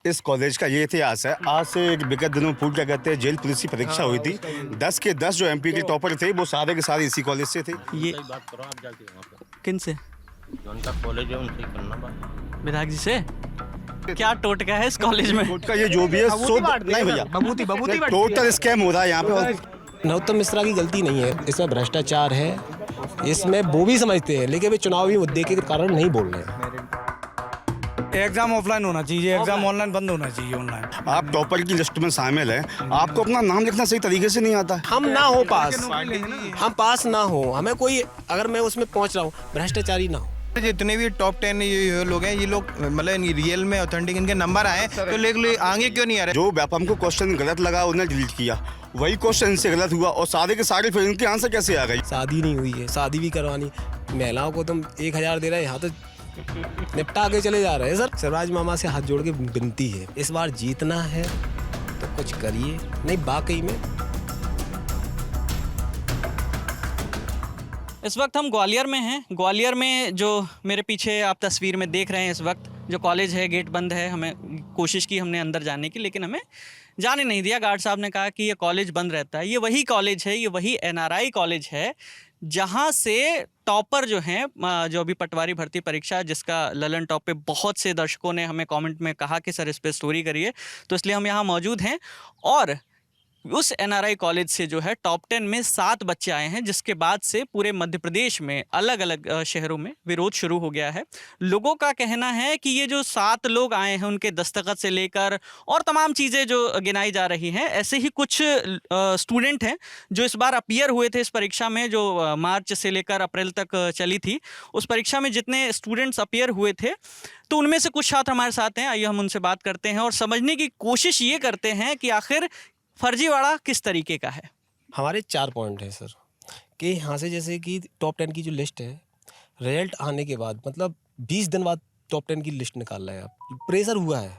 इस कॉलेज का ये इतिहास है। आज से एक विगत दिनों पूर्व क्या कहते हैं जेल पुलिस की परीक्षा हुई थी। 10 के 10 जो एमपी के टॉपर थे वो सारे के सारे इसी कॉलेज से थे। ये सही बात करो आप जाके वहाँ पे किन से? जो उनका कॉलेज है उनसे ही करना बात। विधायक जी से? क्या टोटका है इस कॉलेज में? कोर्ट का ये जो भी है नहीं भैया, टोटल स्कैम हो रहा है यहाँ पे। और नरोत्तम मिश्रा की गलती नहीं है, इसमें भ्रष्टाचार है, इसमें वो भी समझते हैं, लेकिन वे चुनावी मुद्दे के कारण नहीं बोल रहे हैं। एग्जाम ऑफलाइन होना चाहिए, एग्जाम ऑनलाइन बंद होना चाहिए। ऑनलाइन आप टॉपर की लिस्ट में शामिल हैं, आपको अपना नाम लिखना सही तरीके से नहीं आता है। हम ना हो पास, हम पास ना हो, हमें कोई अगर मैं उसमें पहुंच रहा हूँ भ्रष्टाचारी ना हो। जितने भी टॉप 10 ये लोग हैं, ये लोग मतलब रियल में ऑथेंटिक इनके नंबर आए तो लेकिन आगे क्यों नहीं आ रहे? जो हमको क्वेश्चन गलत लगा उन्हें डिलीट किया, वही क्वेश्चन से गलत हुआ और सारे के सारे फिर उनके आंसर कैसे आ गई? शादी नहीं हुई है, शादी भी करवानी, महिलाओं को तुम 1000 दे रहे हैं, यहाँ तो निपटा के चले जा रहे हैं। सर शिवराज मामा से हाथ जोड़ के विनती है, इस बार जीतना है तो कुछ करिए। नहीं वाकई में इस वक्त हम ग्वालियर में हैं। ग्वालियर में जो मेरे पीछे आप तस्वीर में देख रहे हैं, इस वक्त जो कॉलेज है गेट बंद है। हमें कोशिश की हमने अंदर जाने की, लेकिन हमें जाने नहीं दिया। गार्ड साहब ने कहा कि ये कॉलेज बंद रहता है। ये वही कॉलेज है, ये वही एनआरआई कॉलेज है जहाँ से टॉपर जो हैं, जो अभी पटवारी भर्ती परीक्षा जिसका ललन टॉप पे बहुत से दर्शकों ने हमें कमेंट में कहा कि सर इस पे स्टोरी करिए, तो इसलिए हम यहाँ मौजूद हैं। और उस एनआरआई कॉलेज से जो है टॉप 10 में 7 बच्चे आए हैं, जिसके बाद से पूरे मध्य प्रदेश में अलग अलग शहरों में विरोध शुरू हो गया है। लोगों का कहना है कि ये जो 7 लोग आए हैं उनके दस्तखत से लेकर और तमाम चीज़ें जो गिनाई जा रही हैं, ऐसे ही कुछ स्टूडेंट हैं जो इस बार अपीयर हुए थे इस परीक्षा में, जो मार्च से लेकर अप्रैल तक चली थी। उस परीक्षा में जितने स्टूडेंट्स अपीयर हुए थे, तो उनमें से कुछ छात्र हमारे साथ हैं। आइए हम उनसे बात करते हैं और समझने की कोशिश ये करते हैं कि आखिर फर्जीवाड़ा किस तरीके का है। हमारे 4 पॉइंट हैं सर, कि यहाँ से जैसे कि टॉप 10 की जो लिस्ट है, रिजल्ट आने के बाद मतलब 20 दिन बाद टॉप 10 की लिस्ट निकाल रहे हैं। आप प्रेशर हुआ है,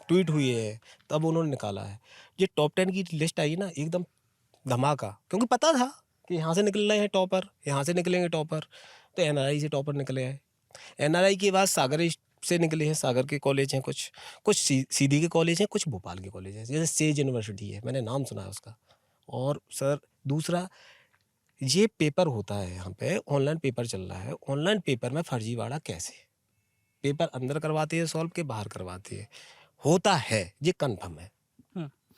ट्वीट हुई है, तब उन्होंने निकाला है। ये टॉप 10 की लिस्ट आई ना, एकदम धमाका, क्योंकि पता था कि यहाँ से निकल रहे हैं टॉपर, यहाँ से निकलेंगे टॉपर, तो एनआरआई से टॉपर निकले आए। एनआरआई के बाद सागर से निकले हैं, सागर के कॉलेज हैं, कुछ सीधी के कॉलेज हैं, कुछ भोपाल के कॉलेज हैं, जैसे सेज यूनिवर्सिटी है, मैंने नाम सुना है उसका। और सर दूसरा, ये पेपर होता है यहाँ पे, ऑनलाइन पेपर चल रहा है, ऑनलाइन पेपर में फर्जीवाड़ा कैसे? पेपर अंदर करवाते हैं सॉल्व के, बाहर करवाते हैं, होता है, ये कन्फर्म है।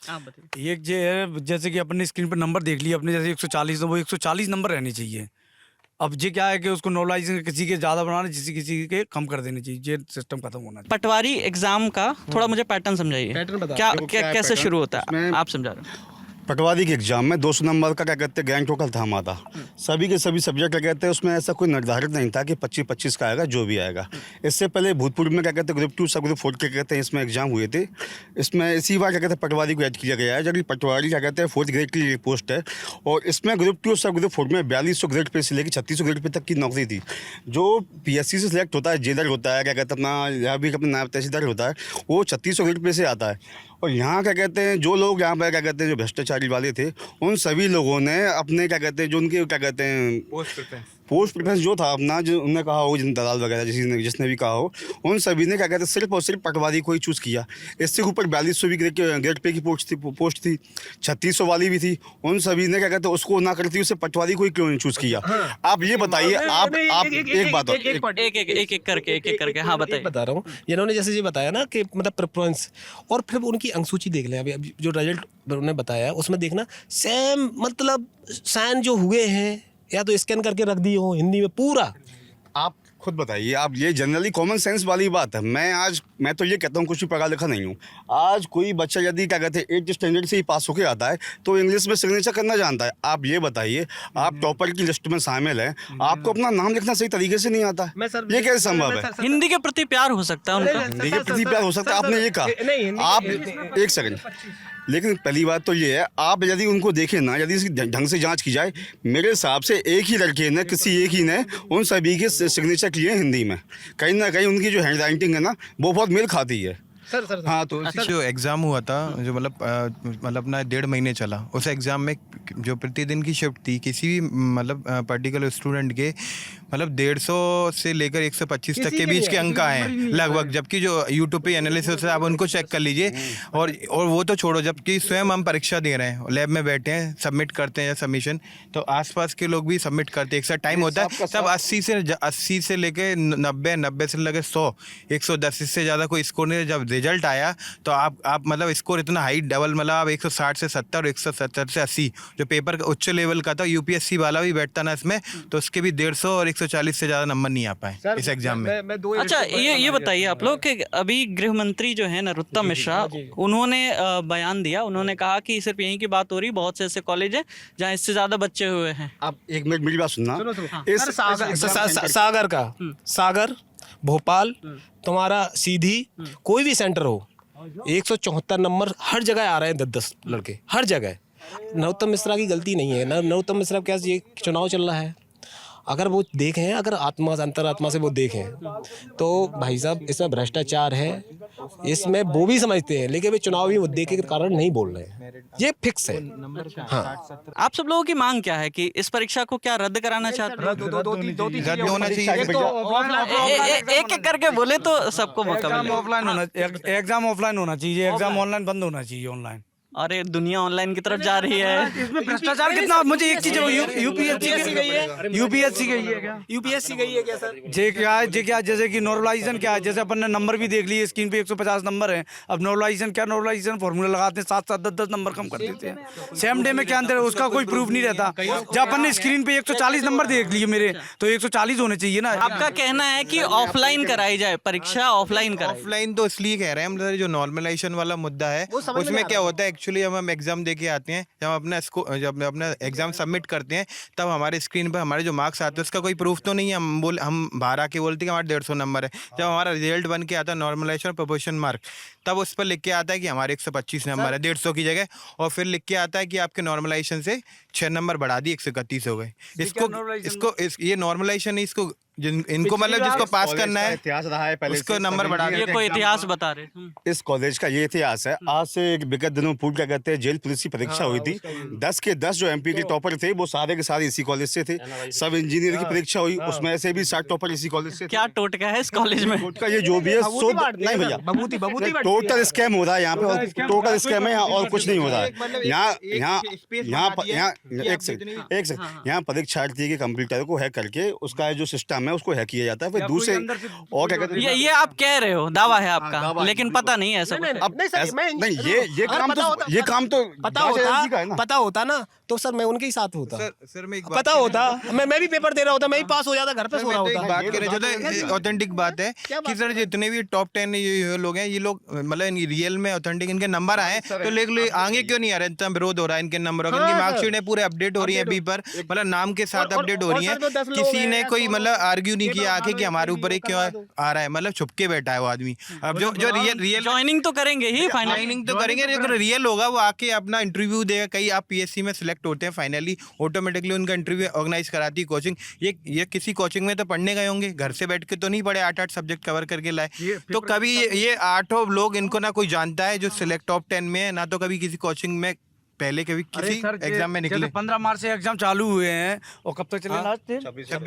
आप बताइए। एक जो है, जैसे कि अपने स्क्रीन पर नंबर देख लिया अपने, जैसे 140, तो वो 140 नंबर रहने चाहिए। अब ये क्या है कि उसको नॉर्मलाइजेशन किसी के ज़्यादा बनाना, किसी के कम कर देने चाहिए। ये सिस्टम खत्म होना चाहिए। पटवारी एग्जाम का थोड़ा मुझे पैटर्न समझाइए। पैटर्न बता। क्या कैसे शुरू होता है, आप समझा रहे हैं? पटवारी के एग्जाम में 200 नंबर का क्या कहते हैं ग्रैंड टोटल था हमारा। सभी के सभी सब्जेक्ट क्या कहते हैं, उसमें ऐसा कोई निर्धारित नहीं था कि 25-25 का आएगा, जो भी आएगा। इससे पहले भूतपूर्व में क्या कहते हैं ग्रुप 2 सब ग्रुप 4 के कहते हैं इसमें एग्जाम हुए थे। इसमें इसी बार क्या कहते हैं पटवारी को ऐड किया गया है, जबकि पटवारी क्या कहते हैं 4th ग्रेड की पोस्ट है। और इसमें ग्रुप 2 सब ग्रुप 4 में 4200 ग्रेड पे से लेकर 3600 ग्रेड पे तक की नौकरी थी। जो PSC से सिलेक्ट होता है, जेलर होता है, क्या कहते हैं अपना यहाँ भी अपना नायब तहसीलदार होता है, वो 3600 ग्रेड पे से आता है। और यहाँ क्या कहते हैं जो लोग यहाँ पर क्या कहते हैं जो भ्रष्टाचारी वाले थे, उन सभी लोगों ने अपने क्या कहते हैं जो उनके क्या कहते हैं पोस्ट प्रेफरेंस जो था अपना, जो उन्होंने कहा हो, जिन दलाल वगैरह जिसने भी कहा हो, उन सभी ने क्या कहते हैं सिर्फ और सिर्फ पटवारी को ही चूज़ किया। इससे ऊपर 4200 भी ग्रेड पे की पोस्ट थी, 3600 वाली भी थी, उन सभी ने क्या कहते हैं उसको ना करती उसे पटवारी को ही क्यों नहीं चूज़ किया? आप ये बताइए। आप एक बात एक करके हाँ बताइए। बता रहा हूँ, इन्होंने जैसे ये बताया ना कि मतलब प्रेफरेंस, और फिर उनकी अंकसूची देख लें। अभी जो रिजल्ट उन्होंने बताया उसमें देखना, सेम मतलब साइन जो हुए हैं, या तो स्कैन करके रख दिए हो हिंदी में पूरा। आप खुद बताइए। आप ये जनरली कॉमन सेंस वाली बात है। मैं तो ये कहता हूँ कुछ भी पढ़ा लिखा नहीं हूँ। आज कोई बच्चा यदि क्या कहते हैं 8th स्टैंडर्ड से ही पास होके आता है तो इंग्लिश में सिग्नेचर करना जानता है। आप ये बताइए, आप टॉपर की लिस्ट में शामिल हैं, आपको अपना नाम लिखना सही तरीके से नहीं आता है, ये कैसे संभव है? हिंदी के प्रति प्यार हो सकता है उनका, हिंदी के प्रति प्यार हो सकता है, आपने ये कहा। आप एक सेकंड, लेकिन पहली बात तो ये है, आप यदि उनको देखें ना, यदि इसकी ढंग से जांच की जाए, मेरे हिसाब से एक ही लड़के ने, किसी एक ही ने उन सभी के सिग्नेचर किए हिंदी में। कहीं ना कहीं उनकी जो हैंड राइटिंग है ना, वो बहुत मेल खाती है। सर हाँ, तो जो एग्ज़ाम हुआ था, जो मतलब अपना 1.5 महीने चला, उस एग्ज़ाम में जो प्रतिदिन की शिफ्ट थी किसी भी मतलब पर्टिकुलर स्टूडेंट के, मतलब 150 से लेकर 125 तक के बीच के अंक आए हैं लगभग, जबकि जो यूट्यूब पे एनालिसिस है आप उनको चेक कर लीजिए। और वो तो छोड़ो, जबकि स्वयं हम परीक्षा दे रहे हैं, लैब में बैठे हैं, सबमिट करते हैं सबमिशन, तो आसपास के लोग भी सबमिट करते हैं। एक साथ टाइम होता है तब 80 से लेकर 90 से लेकर 100 110 इससे ज़्यादा कोई स्कोर नहीं। जब रिजल्ट आया तो आप मतलब स्कोर इतना हाई डबल, मतलब आप 160 से 70 और 170 से 80 जो पेपर का उच्च लेवल का था, यूपीएससी वाला भी बैठता ना इसमें, तो उसके भी 150 और 140 से ज़्यादा नंबर नहीं आ पाए इस एग्जाम में। अच्छा, ये बताइए आप लोग कि अभी गृह मंत्री जो है नरोत्तम मिश्रा, उन्होंने बयान दिया, उन्होंने कहा कि सिर्फ यहीं की बात हो रही, बहुत से ऐसे कॉलेज हैं जहाँ इससे ज़्यादा बच्चे हुए हैं। आप एक मिनट मेरी बात सुनना। सागर का, सागर, भोपाल, तुम्हारा सीधी, कोई भी सेंटर हो, 174 नंबर हर जगह आ रहे हैं, 10-10 लड़के हर जगह। नरोत्तम मिश्रा की गलती नहीं है ना। नरोत्तम मिश्रा क्या, ये चुनाव चल रहा है, अगर वो देखें, अगर अंतरात्मा से वो देखें तो भाई साहब इसमें भ्रष्टाचार है, इसमें वो भी समझते हैं, लेकिन वे चुनावी मुद्दे के कारण नहीं बोल रहे हैं, ये फिक्स है। हाँ, आप सब लोगों की मांग क्या है कि इस परीक्षा को क्या रद्द कराना चाहते हैं? रद्द होना चाहिए। एक एक करके बोले तो सबको मौका मिले। एग्जाम ऑफलाइन होना चाहिए, एग्जाम ऑनलाइन बंद होना चाहिए। ऑनलाइन अरे दुनिया ऑनलाइन की तरफ जा रही है। इसमें भ्रष्टाचार कितना, मुझे एक चीज यूपीएससी गई है, यूपीएससी गई है क्या? यूपीएससी गई है क्या सर? जे क्या जैसे कि नॉर्मलाइजेशन क्या है, जैसे अपन ने नंबर भी देख लिए, स्क्रीन पे 150 नंबर है। अब नॉर्मलाइजेशन क्या, नॉर्मलाइजेशन फॉर्मूला लगाते हैं, 7-7 10-10 नंबर कम कर देते हैं सेम डे में। क्या अंतर है, उसका कोई प्रूफ नहीं रहता। जब अपन ने स्क्रीन पे 140 नंबर देख लिए मेरे, तो 140 होने चाहिए ना। आपका कहना है कि ऑफलाइन कराई जाए परीक्षा, ऑफलाइन कराई। ऑफलाइन तो इसलिए कह रहे हैं हम, जो नॉर्मलाइजेशन वाला मुद्दा है उसमें क्या होता है एक्चुअली, हम एग्जाम दे के आते हैं, जब अपना एग्जाम सबमिट करते हैं, तब हमारे स्क्रीन पर हमारे जो मार्क्स आते हैं उसका कोई प्रूफ तो नहीं है। हम बाहर आके बोलते हैं कि हमारे 150 नंबर है। जब हमारा रिजल्ट बन के आता है नॉर्मलाइजेशन प्रोपोर्शन मार्क, तब उस पर लिख के आता है कि हमारे 125 नंबर है 150 की जगह, और फिर लिख के आता है कि आपके नॉर्मलाइजेशन से 6 नंबर बढ़ा दिए, 131 हो गए। ये नॉर्मलाइजेशन है, इनको मतलब जिसको पास करना है इतिहास रहा है पहले उसको नंबर बढ़ा ये कोई इतिहास बता रहे। इस कॉलेज का ये इतिहास है। आज से एक विगत दिनों पूर्व क्या कहते हैं जेल पुलिस की परीक्षा हुई थी, 10 के 10 जो एमपी के टॉपर थे वो सारे के सारे इसी कॉलेज से थे। सब इंजीनियर की परीक्षा हुई, उसमें से भी 60 टॉपर इसी कॉलेज से। क्या टोटका है इस कॉलेज में? टोटका ये जो भी है नहीं भैया, टोटल स्कैम हो रहा है यहाँ पे, और टोटल स्कैम है यहाँ, और कुछ नहीं हो रहा है यहाँ परीक्षार्थी के कंप्यूटर को हैक करके उसका जो सिस्टम है उसको हैक किया जाता है। फिर दूसरे और क्या कहते हैं, ये आप कह रहे हो, दावा है आपका, लेकिन पता नहीं है ऐसा कुछ। नहीं ये काम तो पता होता ना तो सर मैं उनके ही साथ होता। सर मैं पता होता, मैं भी पेपर दे रहा होता, मैं ही पास हो जाता, घर पे सो रहा होता। बात करें जो ऑथेंटिक बात है कि सर जितने भी टॉप 10 ये लोग हैं, ये लोग मतलब रियल में ऑथेंटिक इनके नंबर आए, तो लेकिन आगे क्यों नहीं आ रहे? इतना विरोध हो रहा है इनके नंबरों का। इनकी मार्कशीटें पूरे अपडेट हो रही है अभी पर, मतलब नाम के साथ अपडेट हो रही है। किसी ने कोई मतलब आर्ग्यू नहीं किया आके कि हमारे ऊपर क्यों आ रहा है, मतलब छुप के बैठा है वो आदमी। अब जो रियल ज्वाइनिंग तो करेंगे ही, ज्वाइनिंग तो करेंगे, लेकिन रियल होगा वो आके अपना इंटरव्यू देगा। कई आप पीएससी में सिलेक्ट होते हैं, फाइनली ऑटोमेटिकली उनका इंटरव्यू ऑर्गेनाइज कराती है कोचिंग। ये किसी कोचिंग में तो पढ़ने गए होंगे, घर से बैठ के तो नहीं पढ़े, 8-8 सब्जेक्ट कवर करके लाए। तो कभी ये 8 लोग इनको ना कोई जानता है जो सिलेक्ट टॉप 10 में है, ना तो कभी किसी कोचिंग में पहले कभी किसी एग्जाम में निकले। 15 मार्च से एग्जाम चालू हुए हैं और कब तक चले? लास्ट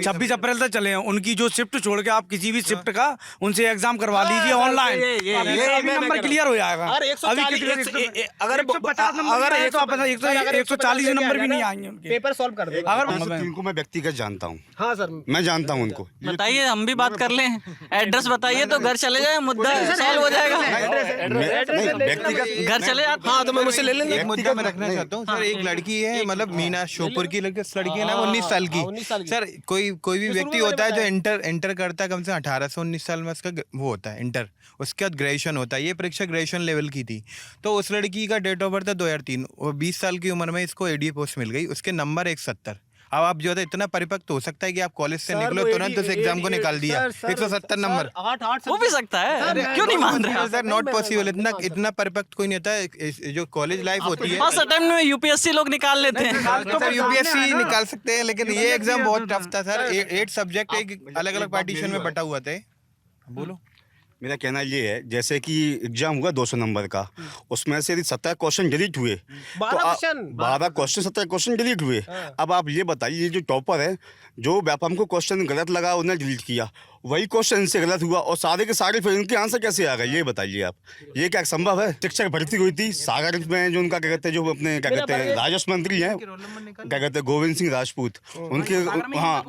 26 अप्रैल तक चले हैं। उनकी जो शिफ्ट छोड़ के आप किसी भी शिफ्ट का उनसे एग्जाम करवा लीजिए ऑनलाइन, नंबर क्लियर हो जाएगा। अगर 140 नंबर भी नहीं आएंगे उनके, पेपर सॉल्व कर देगा। अगर इनको मैं व्यक्तिगत जानता हूँ, हाँ सर मैं जानता हूँ उनको। बताइए, हम भी बात कर लें। एड्रेस बताइए तो घर चले जाए, मुद्दा सॉल्व हो जाएगा। व्यक्तिगत घर चले जाते। हाँ तो मैं मुझसे ले लेंगे। एक मुद्दा मैं रखना चाहता हूँ सर, एक लड़की है, मतलब मीना शोपुर की लड़की है ना, 19 साल की। सर कोई भी व्यक्ति होता है जो इंटर करता है, कम से 18 से 19 साल में उसका वो होता है इंटर, उसके बाद ग्रेजुएशन होता है। ये परीक्षा ग्रेजुएशन लेवल की थी, तो उस लड़की का डेट ऑफ बर्थ है 2003 और 20 साल की उम्र में इसको एडीए पोस्ट मिल गई, उसके नंबर 170। अब आप जो है इतना परिपक्व हो सकता है कि आप कॉलेज से निकलो तुरंत उस एग्जाम को निकाल दिया, 170 नंबर हो भी सकता है, क्यों नहीं मान रहे? सर नॉट पॉसिबल, इतना परिपक्व कोई नहीं होता है। जो कॉलेज लाइफ होती है, फर्स्ट अटेम्प्ट में यूपीएससी लोग निकाल लेते हैं। सर यूपीएससी निकाल सकते हैं, लेकिन ये एग्जाम बहुत टफ था सर। 8 सब्जेक्ट एक अलग अलग पार्टीशन में बटा हुआ था। बोलो। मेरा कहना ये है जैसे कि एग्जाम हुआ 200 नंबर का, उसमें से यदि 17 क्वेश्चन डिलीट हुए, 12 क्वेश्चन 17 क्वेश्चन डिलीट हुए। अब आप ये बताइए, जो टॉपर है, जो व्यापम को क्वेश्चन गलत लगा उन्हें डिलीट किया, वही क्वेश्चन इनसे गलत हुआ और सारे के सारे फिर इनके आंसर कैसे आ गए, ये बताइए आप। ये क्या संभव है? शिक्षक भर्ती हुई थी सागर में, जो उनका क्या कहते हैं, जो अपने क्या कहते हैं राजस्व मंत्री हैं, क्या कहते हैं गोविंद सिंह राजपूत, उनके हाँ,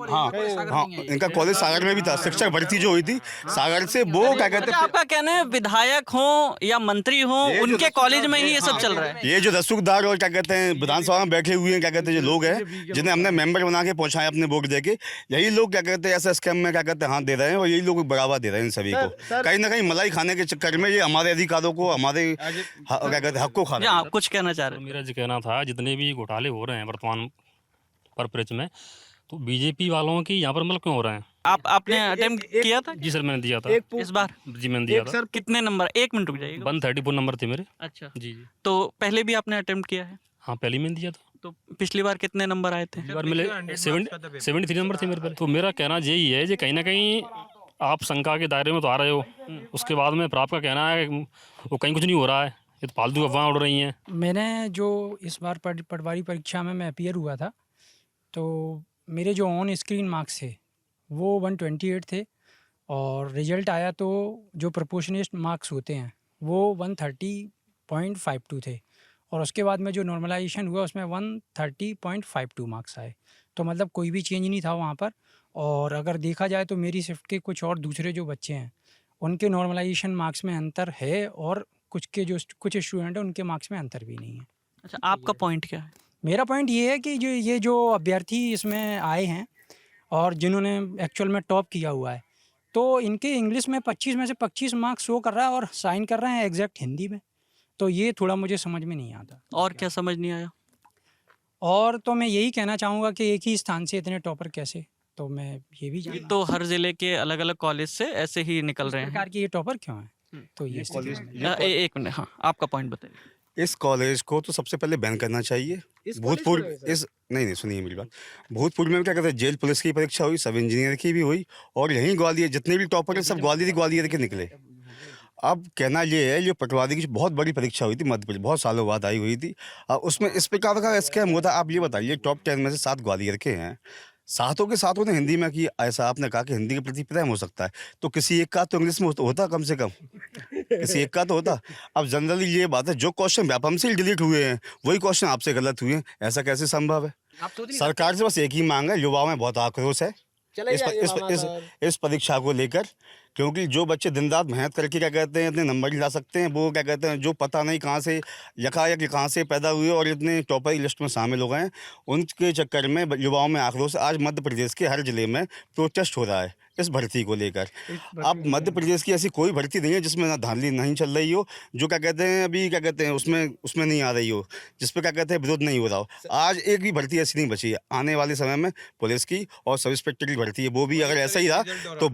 इनका कॉलेज सागर में भी था। शिक्षक भर्ती जो हुई थी सागर से, वो क्या कहते हैं, आपका कहना है विधायक हो या मंत्री हो, उनके कॉलेज में ही ये सब चल रहा है। ये जो रसूखदार और क्या कहते हैं विधानसभा में बैठे हुए हैं, क्या कहते हैं जो लोग हैं, जिन्हें हमने मेंबर बना के पहुंचाए अपने वोट देके, यही लोग क्या कहते हैं ऐसे स्कैम में क्या कहते हैं हाथ दे रहे हैं, और यही लोग बढ़ावा दे रहे हैं इन सभी को। कहीं ना कहीं मलाई खाने के चक्कर में ये हमारे अधिकारों को, हमारे क्या कहते हैं हक को खा रहे हैं। आप कुछ कहना चाह रहे मेरा जो कहना था, जितने भी घोटाले हो रहे हैं वर्तमान परिप्रेक्ष्य में, तो बीजेपी वालों की यहाँ पर मतलब क्यों हो रहे हैं? आपने अटेम्प्ट किया था? जी सर, मैंने दिया था इस बार। जी मैंने दिया था। कितने नंबर? 1 मिनट रुक जाइएगा। 134 नंबर थे मेरे। अच्छा, जी जी। तो पहले भी आपने अटेम्प्ट किया है? हाँ, पहले मैंने दिया था। तो पिछली बार कितने नंबर आए थे? पिछली बार मिले 73 नंबर थे मेरे पे। तो मेरा कहना यही है कि कहीं ना कहीं आप शंका के दायरे में तो आ रहे हो, उसके बाद में फिर आपका कहना है वो कहीं कुछ नहीं हो रहा है, ये तो फालतू अफवाह उड़ रही हैं। मैंने जो इस बार पटवारी परीक्षा में मैं अपीयर हुआ था, तो मेरे जो ऑन स्क्रीन मार्क्स थे वो 128 थे, और रिजल्ट आया तो जो प्रोपोर्शनेट मार्क्स होते हैं वो 130.52 थे, और उसके बाद में जो नॉर्मलाइजेशन हुआ उसमें 130.52 मार्क्स आए। तो मतलब कोई भी चेंज नहीं था वहाँ पर। और अगर देखा जाए तो मेरी शिफ्ट के कुछ और दूसरे जो बच्चे हैं उनके नॉर्मलाइजेशन मार्क्स में अंतर है, और कुछ स्टूडेंट हैं उनके मार्क्स में अंतर भी नहीं है। अच्छा, आपका पॉइंट क्या है? मेरा पॉइंट ये है कि ये जो अभ्यर्थी इसमें आए हैं और जिन्होंने एक्चुअल में टॉप किया हुआ है, तो इनके इंग्लिश में 25 में से 25 मार्क्स शो कर रहा है और साइन कर रहे हैं एग्जैक्ट हिंदी में। तो ये थोड़ा मुझे समझ में नहीं आता। और क्या समझ नहीं आया? और तो मैं यही कहना चाहूँगा कि एक ही स्थान से इतने टॉपर कैसे, तो मैं ये भी जानना तो हर जिले के अलग अलग कॉलेज से ऐसे ही निकल रहे हैं। प्रकार के ये टॉपर क्यों हैं, तो ये स्थिति है। एक मिनट, हाँ, आपका पॉइंट बताइए। इस कॉलेज को तो सबसे पहले बैन करना चाहिए। भूतपूर्व इस नहीं सुनिए मेरी बात। भूतपूर्व में क्या कहते हैं जेल पुलिस की परीक्षा हुई, सब इंजीनियर की भी हुई, और यहीं ग्वालियर जितने भी टॉपर हैं सब ग्वालियर के निकले। अब कहना ये है, ये पटवारी की बहुत बड़ी परीक्षा हुई थी मध्य प्रदेश, बहुत सालों बाद आई हुई थी। उसमें इस प्रकार का स्कैम होता। आप ये बताइए, टॉप 10 में से 7 ग्वालियर के हैं, सातों के सातों ने हिंदी में की। ऐसा आपने कहा कि हिंदी के प्रति प्रेम हो सकता है, तो किसी एक का तो इंग्लिश में होता कम से कम, किसी एक का तो होता। अब जनरली ये बात है, जो क्वेश्चन व्यापम से डिलीट हुए हैं वही क्वेश्चन आपसे गलत हुए हैं, ऐसा कैसे संभव है? सरकार से बस एक ही मांग है, युवाओं में बहुत आक्रोश है इस परीक्षा को लेकर, क्योंकि जो बच्चे दिन रात मेहनत करके क्या कहते हैं इतने नंबर ला सकते हैं, वो क्या कहते हैं जो पता नहीं कहाँ से यकायक कहाँ से पैदा हुए और इतने टॉपर लिस्ट में शामिल हो गए हैं, उनके चक्कर में युवाओं में आक्रोश। आज मध्य प्रदेश के हर जिले में प्रोटेस्ट हो रहा है इस भर्ती को लेकर। अब मध्य प्रदेश की ऐसी कोई भर्ती नहीं है जिसमें ना धांधली नहीं चल रही हो, जो क्या कहते हैं अभी क्या कहते हैं उसमें नहीं आ रही हो, जिस पर क्या कहते हैं विरोध नहीं हो रहा हो। आज एक भी भर्ती ऐसी नहीं बची है। आने वाले समय में पुलिस की और सब इंस्पेक्टर की भर्ती है, वो भी अगर ऐसा ही रहा तो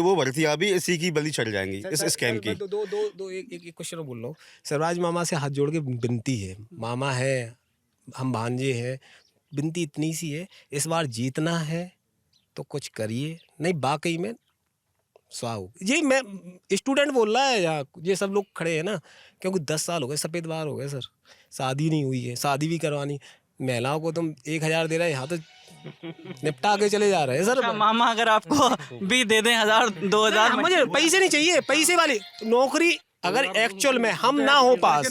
वो भर्तियाँ भी इसी की बलि चढ़ जाएंगी, इस स्कैम की। एक क्वेश्चन बोल रहा हूँ। सरवाज मामा से हाथ जोड़ के विनती है, मामा है, हम भांजे हैं, विनती इतनी सी है, इस बार जीतना है तो कुछ करिए, नहीं वाकई में स्वाहो। ये मैं स्टूडेंट बोल रहा है, या ये सब लोग खड़े हैं ना, क्योंकि 10 साल हो गए, सफ़ेद बार हो गए सर, शादी नहीं हुई है, शादी भी करवानी। महिलाओं को तुम 1000 दे रहे हैं, यहाँ तो निपटा के चले जा रहे हैं सर। अच्छा, मामा अगर आपको भी दे दें 1000 2000, मुझे पैसे नहीं चाहिए, पैसे वाली नौकरी। अगर एक्चुअल में हम ना हो पास,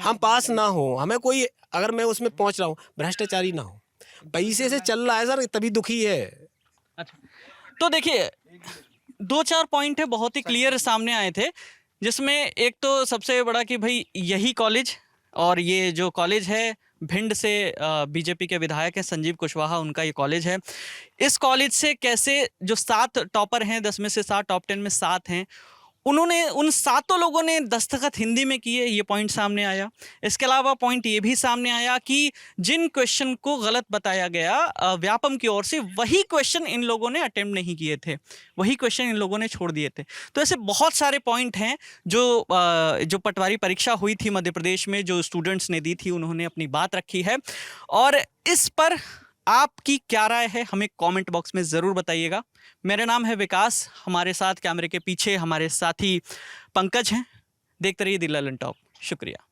हम पास ना हो, हमें कोई, अगर मैं उसमें पहुंच रहा हूँ, भ्रष्टाचारी ना हो, पैसे से चल रहा है सर, तभी दुखी है। अच्छा, तो देखिए 2-4 पॉइंट है बहुत ही क्लियर सामने आए थे, जिसमें एक तो सबसे बड़ा कि भाई यही कॉलेज, और ये जो कॉलेज है भिंड से बीजेपी के विधायक हैं संजीव कुशवाहा, उनका ये कॉलेज है। इस कॉलेज से कैसे जो 7 टॉपर हैं, 10 में से 7, टॉप 10 में 7 हैं, उन्होंने उन 7 लोगों ने दस्तखत हिंदी में किए, ये पॉइंट सामने आया। इसके अलावा पॉइंट ये भी सामने आया कि जिन क्वेश्चन को गलत बताया गया व्यापम की ओर से, वही क्वेश्चन इन लोगों ने अटेम्प्ट नहीं किए थे, वही क्वेश्चन इन लोगों ने छोड़ दिए थे। तो ऐसे बहुत सारे पॉइंट हैं जो पटवारी परीक्षा हुई थी मध्य प्रदेश में, जो स्टूडेंट्स ने दी थी, उन्होंने अपनी बात रखी है, और इस पर आपकी क्या राय है हमें कमेंट बॉक्स में ज़रूर बताइएगा। मेरा नाम है विकास, हमारे साथ कैमरे के पीछे हमारे साथी पंकज हैं। देखते रहिए द ललन टॉप। शुक्रिया।